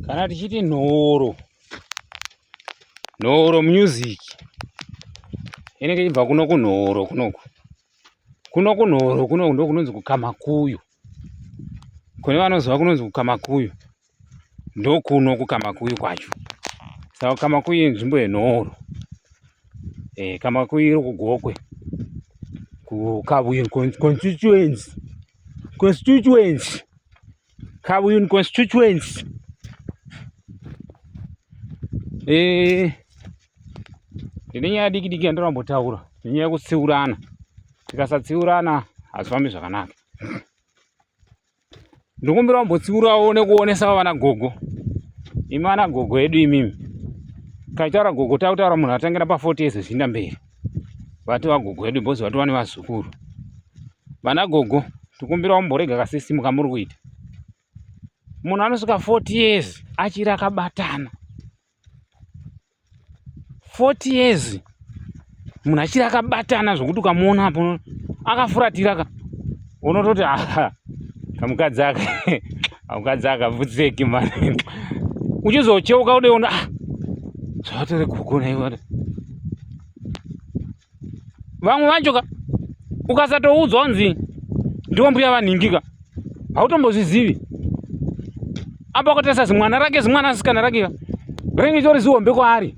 Kana tichiti nhoro music inenge ichibva kuno kunhoro kuno ndo kunonzi kuKamakuyu. Kune vanoziva kunonzi kuKamakuyu ndo kuno kuKamakuyu kwacho. Saka Kamakuyu inzvimbo yenhoro. Kamakuyu iri kuGokwe kuKabuyuni constituency. Kabuyuni constituency. Ndine nyaya diki yandinombotaura, nyaya yekutsiurana. Tikasatsiurana hazvifambi zvakanaka. Ndikumbira kumbotsiurawo nekuonesa vana gogo. Imi vana gogo edu imimi. Kaitaura gogo tautaura munhu atangira pa40 years zvinda mberi. Vati vagogo edu bozi vati vane vazukuru. Vana gogo tikumbira kumborega kasisimuka muri kuita. Munhu anosvika 40 years achiri akabatana. 40 years munhu achiri akabatana zvokuti ukamuona apo akafuratira unototi kamukadzi akabvutseki mani. Uchizocheuka udeona zvatori gogo naiwada. Vamwe vacho ukasatoudzwa unzi ndiwo mbuya vanhingika hautombozvizivi. Apa kutesa zimwana rake zimwana asikana rake ringe chitori zihombe kwaari.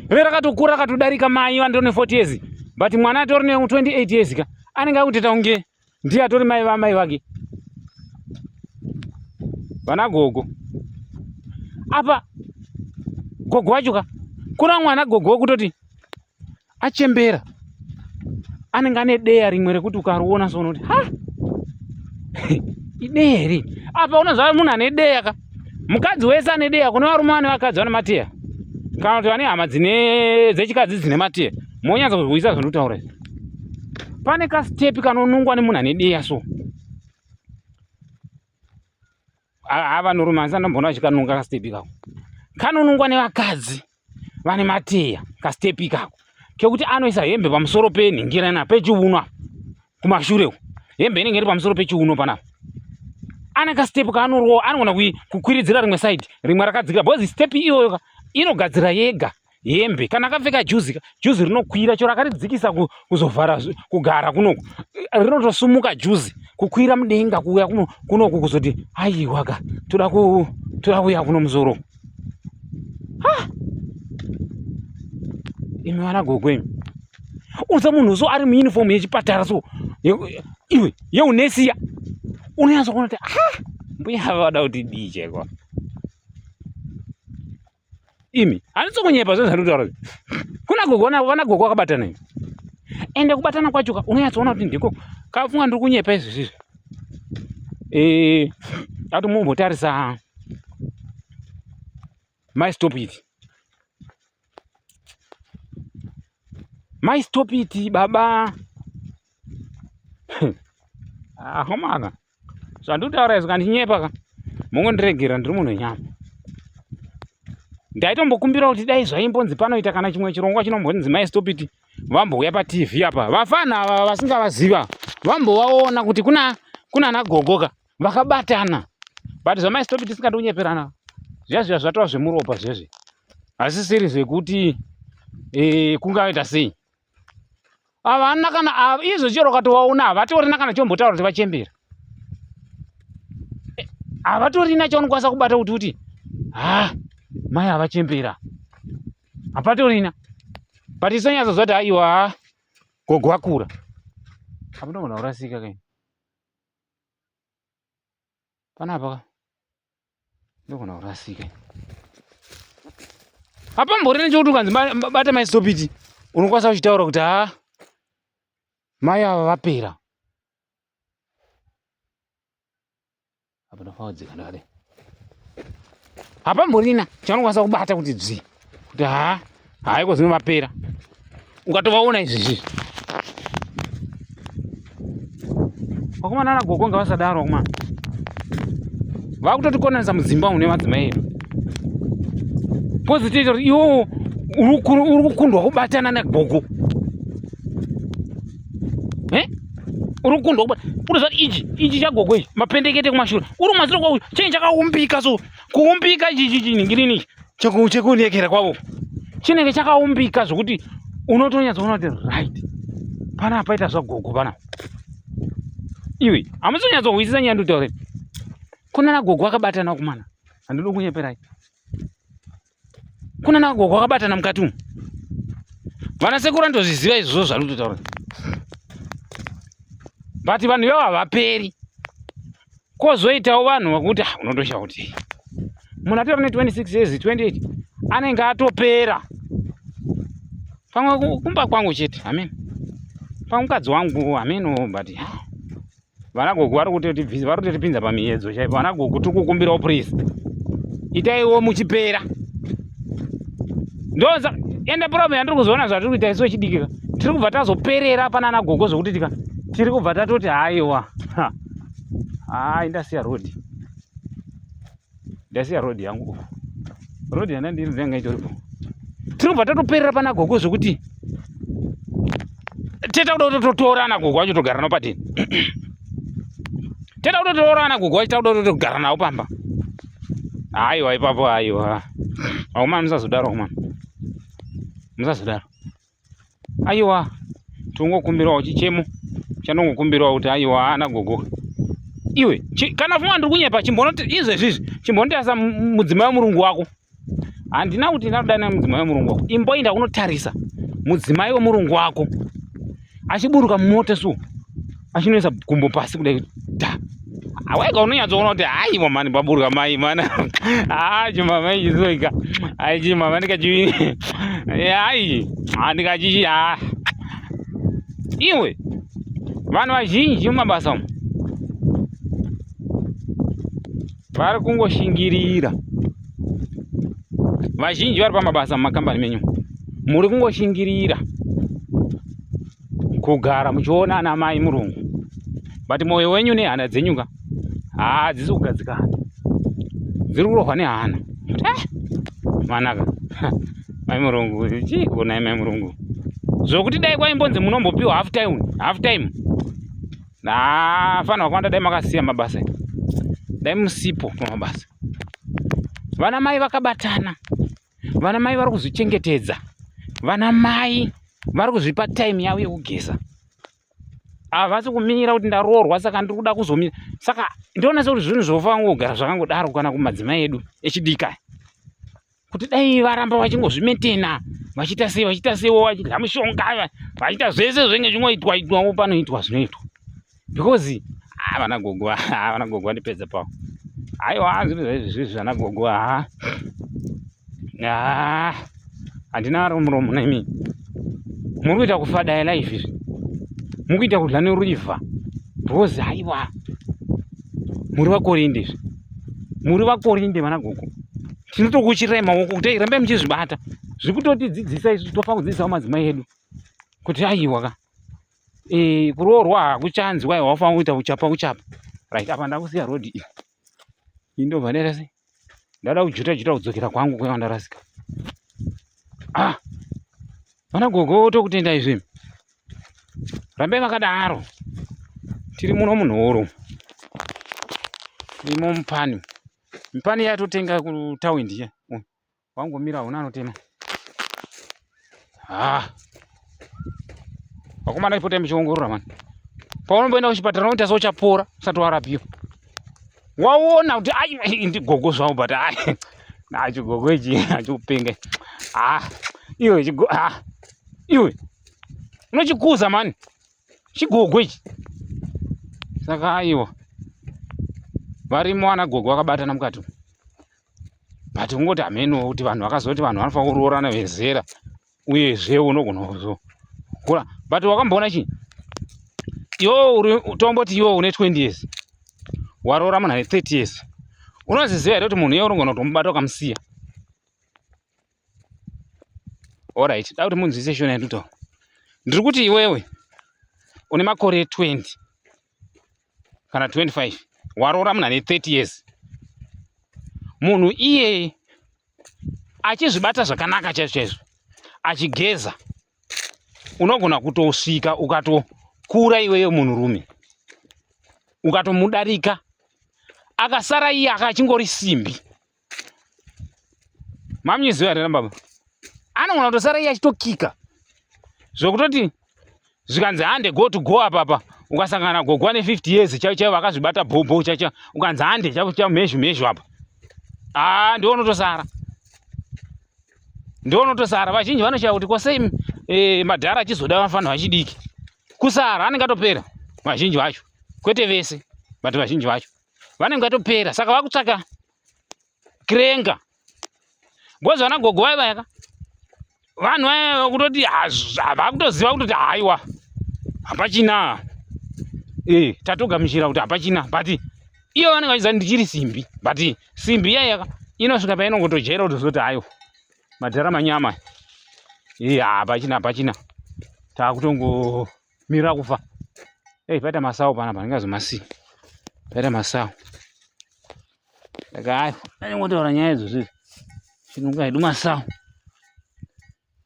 Rakatokura akatodarika mai vandone 40 years but mwana atori ne 28 years anenge akuteta unge ndiye atori mai vamai vake. Vana gogo apa gogo wacho kuna mwana gogo wekutoti achembera anenge ane deya rimwe rekuti ukariona sonoti ideya iri apa unoziva munhu ane deya mukadzi wese ane deya kune varume vane vakadzi vane mateya kana kuti vane hama dzechikadzi dzine mateya monyatsa kuzwisisa zvandinotaura. Pane kasitepi kanonungwa nemunhu ane deya so vanhurume handisandamboona vachikanunga kasitepi kako. Kanonungwa nevakadzi vane mateya kasitepi kako kekuti anoisa hembe pamusoro penhingirana pechiuno kumashure. Hembe inenge iri pamusoro pechiuno panapa. Ane kasitepi kaanorowa anogona kukwiridzira rimwe side rimwe rakadzika bhozi stepi iyoyo inogadzira yega hembe. Kana akapfeka juzi rinokwira chero akaridzikisa kuzovhara kugara kunoku rinotosumuka juzi kukwira mudenga kuuya kunoku kuzoti aiwa toda kuuya kuno muzoro. Imi vana gogo imi uza munhu so ari muuniform yechipatara so iwe yeunesiya unonyatsa kuona kuti mbuya vada kuti dije kwa imi handitsokunyepa zvo zvandinotaura. Kuna gogo vana gogo vakabatana imi ende kubatana kwacho unonyatsoona kuti ndiko kafunga ndiri kunyepa izvizvi. Ati mumbotarisa my stop it baba. Homaka zvandinotaura izvo kandinyepa mungondiregera ndiri munhu wenyama. Ndaitombokumbira kuti dai zvaimbonzi panoita kana chimwe chirongwa chinombonzi my stop it vambouya paTV apa vafana ava vasingavaziva vambovaona kuti kuna ana gogoka vakabatana but zvamai stop it tisingatonyeperana zviya zvatova zvemuropa zvezvi hazisiri zvekuti kungaita sei. Havana kana izvo chero katovaona havatorina kana chombotaura kuti vachembera. Havatorina chaunokwanisa kubata kuti mai havachembera hapatorina but isonyatso zoti aiwa gogo wakura apa ndogona kurasika kai panapa ndogona kurasika apa mborine chokuti ukanzi bata mai stop it unokwanisa kuchitaura kuti mai ava vapera apa ndofaudzika ndade apa mborina chaunokwanisa kubata kuti bzi kuti haiko zvimwe vapera ukatovaona izvizvi. Wakomana na gogo ngavasadaro kuma vakutotikonanisa mudzimba mune madzimai edu positive iwo uri kukundwa kubatana nagogo. uri kundwa kubata unoziva ichi chagogo ichi mapendekete kumashure uri maziro kwavo chinhu chakaumbika. So kuumbika ichi ningirini chekunekera kwavo chinenge chakaumbika zvokuti unotonyatsoona kuti right pana paita zvagogo pana iwe hamusonyatsohwisisa nyaya ndutaure kuna nagogo akabatana kumana handidi kunyeperai kuna nagogo akabatana mukati umu vana sekuru andozviziva izvozvo zvari kutotaura but vanhu ivavo havaperi kwozoitawo vanhu vakuti unotoshawa kuti munhu atori ne26 years 28 anenge atopera pamwe kumba kwangu chete amen pamwe mukadzi wangu ameno but vanagogo vari kutotipinza pamiedzo chaipo vanagogo tiri kukumbirawo purisi itaiwo muchipera ndoza ende problem yandiri kuzoona zvatiri kuita isu vechidikika tiri kubva tazoperera pana nagogo zvokuti tiri kubva tatoti haiwa ndasiya rodhi yangu rodhi yandandiri nzenga itoripo tiri kubva tatoperera pana gogo zvokuti teta kuda kutotora nagogo wacho togara nawo padeni teta kuda kutotora nagogo wacho takuda kuti togara nawo pamba haiwa ipapo haiwa aumani musazodaro umani musazodaro aiwa tongokumbirawo chichemo chanongokumbirawo kuti aiwa nagogo iwe kana fuma ndiri kunyepa izvezvizvi chimbonotasa mudzimai wemurungu wako handina kuti ndakudana mudzimai wemurungu wako imboinda kunotarisa mudzimai wemurungu wako achiburuka mumoto so achinoisa gumbo pasi kudai ta awaiga unonyatsoona kuti haiwa mani paburuka mai mana chimamai chizoika chimama ndikachiwini handikachichi iwe vanhu vazhinji mumabasa umu vari kungoshingirira vazhinji vari pamabasa mumakambani menyu muri kungoshingirira kugara muchiona ana mai murungu but mwoyo wenyu nehana dzenyuka hadzisi kugadzikana dziri kurohwa nehana manaka mai murungu chikonai mai murungu zvokuti dai kwaimbonzi munombopiwa half time fanirwa kwanda dai makasiya mabasa dai musipo pamabasa vana mai vakabatana vana mai vari kuzvichengetedza vana mai vari kuzvipa time yavo yekugeza havasi kuminyira kuti ndaroorwa saka ndiri kuda kuzomira saka ndiona sekuti zvinhu zvofanira kugara zvakangodaro kana kumadzimai edu echidika kuti dai varamba vachingozvimetena vachiita seiwo vachidya mishonga vachiita zvese zvenge zvinoitwawo panoitwa zvinoitwa because vanagogo vandipedza pavo aiwa zvivi zvanagogo handina muromo naimi muri kuita kufadaya life izvi muri kuita kudla nerivha because haiwa muri vakorinde izvi muri vakorinde vanagogo tinotokuchirai maoko kuti rambai muchizvibata zviri kutotidzidzisa isu tofanira kudzidzisawo madzimai edu kuti aiwa ka kuroorwa hakuchanzi waiwa wafanira kuita uchapa right apa ndakusiya rodhi iyi indobva ndaita sei ndada kujuta kudzokera kwangu kwewandarasika vanagogo tokutenda izvi rambai vakadaro tiri muno munhoro imo mupani yatotenga kutawindi ye wangomira una anotema vakomana ipotai muchiongorora mani paunomboenda kuchipatara unoita seuchapora usati warapiwa waona kuti ndigogo zvavo but chigogo ichi hachikupenga iwe unochikuza mani chigogo ichi saka aiwa varimo vanagogo vakabatana mukati but ungoti hameno kuti vanhu vakazoti vanhu vanofanira kuroorana vezera uyezve unogona kuzokura but wakamboona chii iwo tomboti iwo une 20 years waroora munhu ane 30 years unoziziva here kuti munhu iye unogona kutomubata ukamusiya alright da kuti munzwise shona yandutaura ndiri kuti iwewe une makore 20 kana 25 waroora munhu ane 30 years munhu iye achizvibata zvakanaka chaizvo achigeza unogona kutosvika ukatokura iweyo munhurume ukatomudarika akasara iye akachingori simbi. Mamnyiziva here baba, anogona kutosara iye achitokika zvokutoti zvikanzi hande go to go apapa ukasangana gogwa ne 50 years chaivo vakazvibata bhobho chacha ukanzi hande chavo mhezhu apa ndionotosara vazhinji vanoshaya kuti kwasei madhara achizoda vafana vachidiki kusara anenge atopera vazhinji vacho, kwete vese but vazhinji vacho vanenge vatopera, saka vakutsvaka kirenga. Bhozi vana gogo vaivayaka vanhu vaya kutoti vakutoziva kutoti haiwa hapachina tatogamuchira kuti hapachina, but iyo vanenge vachiziva ndichiri simbi, but simbi iyayaka inosvika painongotojera kutozoti hayo madhara manyama hapachina takutongomirira kufa. Paita masawo panapa ndingazomasiya, paita masawo saka hayo anongotaura nyaya idzozvi chinunga hedu masawo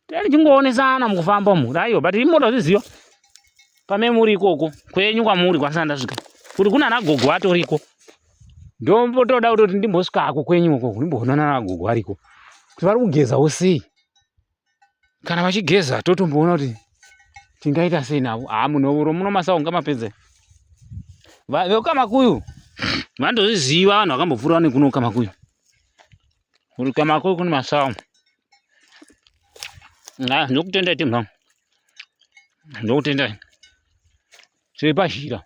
tichingoonesa mukufamba umu kuti aiyo but imoda zviziva pame muri ikoko kwenyu kwamuri kwasana ndasvika kuti kuna nagogo atoriko ndombotoda kutoti ndimbosvikako kwenyu uko ndimboonana nagogo ariko kuti vari kugezawo sei, kana vachigeza totomboona kuti tingaita sei navo. Munhovuro muno masawo ngamapedza vekamakuyu vandozviziva vanhu vakambopfuura nekuno kamakuyu kuti kamakuyu kune masawo. Ndokutendai temhano, ndokutendai tiri pazhira.